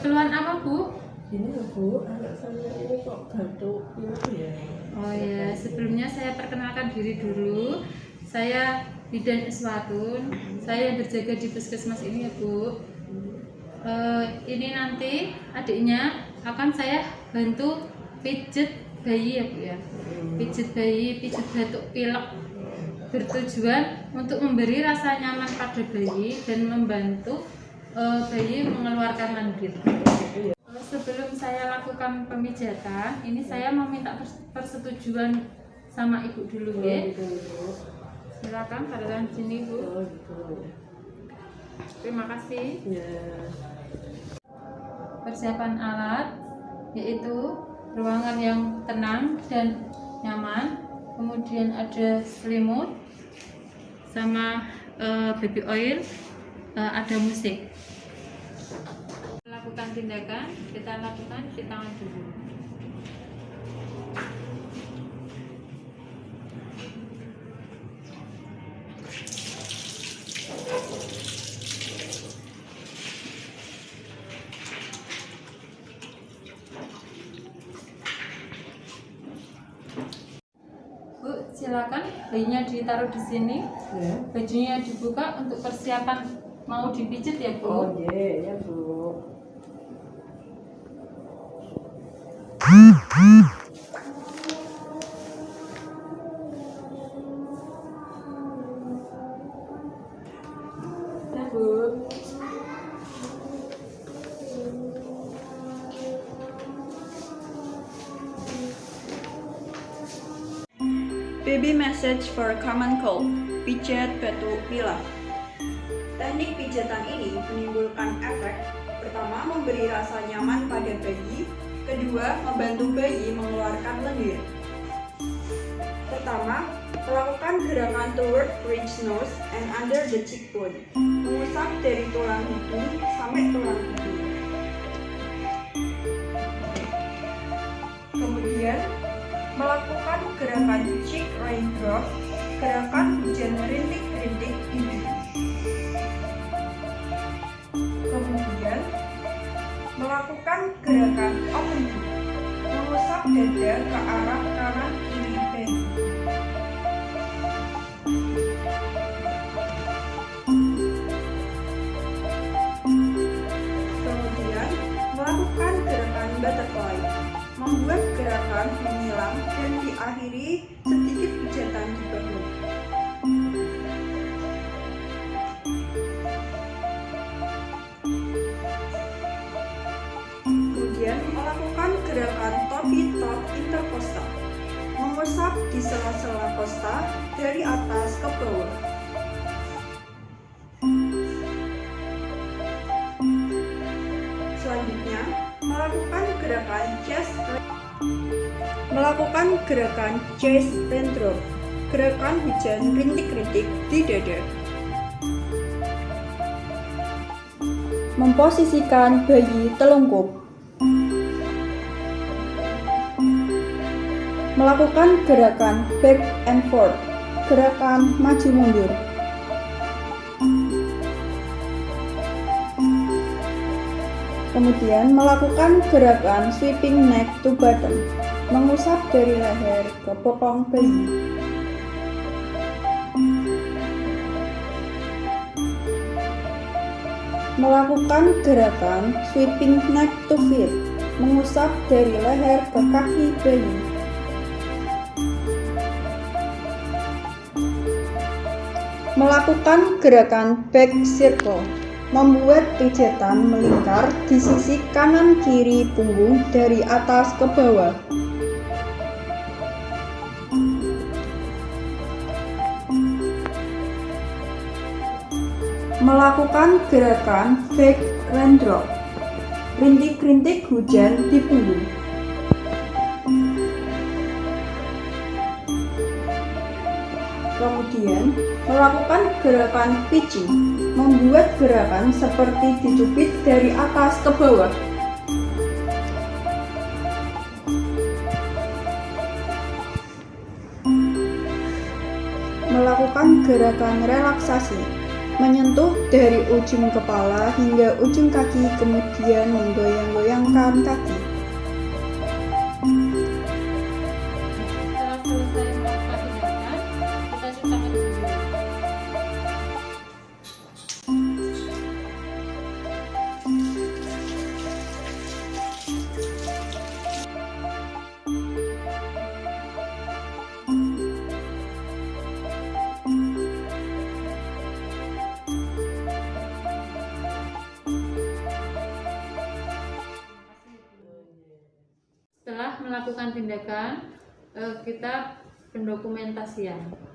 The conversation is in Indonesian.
keluhan apa, Bu? Ini ya Bu, anak saya ini kok batuk ya. Oh ya, sebelumnya saya perkenalkan diri dulu. Saya Bidan Iswatun. Saya berjaga di puskesmas ini ya Bu. Ini nanti adiknya akan saya bantu pijet bayi ya Bu ya. Pijet bayi, pijet batuk pilek, bertujuan untuk memberi rasa nyaman pada bayi dan membantu bayi mengeluarkan lendir. Sebelum saya lakukan pemijatan, ini saya meminta persetujuan sama ibu dulu ya. Silakan pada tangan sini Bu. Terima kasih. Persiapan alat yaitu ruangan yang tenang dan nyaman, kemudian ada selimut sama baby oil, ada musik. Lakukan tindakan, kita lakukan di tangan dulu. Bu, silakan bayinya ditaruh di sini. Ya. Bajunya dibuka untuk persiapan mau dipijit ya Bu. Oh iya, ya Bu. Ya Bu. Baby message for common cold, pijat batuk pilek. Teknik pijatan ini menimbulkan efek pertama memberi rasa nyaman pada bayi, kedua membantu bayi mengeluarkan lendir. Pertama, melakukan gerakan toward ridge nose and under the cheekbone, mengusap dari tulang hidung sampai tulang hidung. Kemudian, melakukan gerakan cheek raindrop, gerakan hujan rintik-rintik pipi. Kemudian, melakukan gerakan open book, mengusap dada ke arah kanan kiri bayi. Kemudian, melakukan gerakan butterfly, membuat gerakan menyilang dan diakhiri sedikit pijatan di bahu. Kemudian melakukan gerakan topi top intercostal, mengusap di sela-sela kosta dari atas ke bawah. Selanjutnya, melakukan gerakan chest raindrop, gerakan hujan rintik-rintik di dada. Memposisikan bayi telungkup. Melakukan gerakan back and forth, gerakan maju mundur. Kemudian melakukan gerakan sweeping neck to bottom, mengusap dari leher ke bokong bayi. Melakukan gerakan sweeping neck to feet, mengusap dari leher ke kaki bayi. Melakukan gerakan back circle, membuat pijatan melingkar di sisi kanan kiri punggung dari atas ke bawah. Melakukan gerakan back raindrop, rintik-rintik hujan di punggung. Kemudian melakukan gerakan pitching, membuat gerakan seperti dicubit dari atas ke bawah. Melakukan gerakan relaksasi, menyentuh dari ujung kepala hingga ujung kaki, kemudian menggoyang-goyangkan kaki. Setelah selesai melakukan tindakan, kita cuci tangan dulu. Setelah melakukan tindakan, kita pendokumentasian.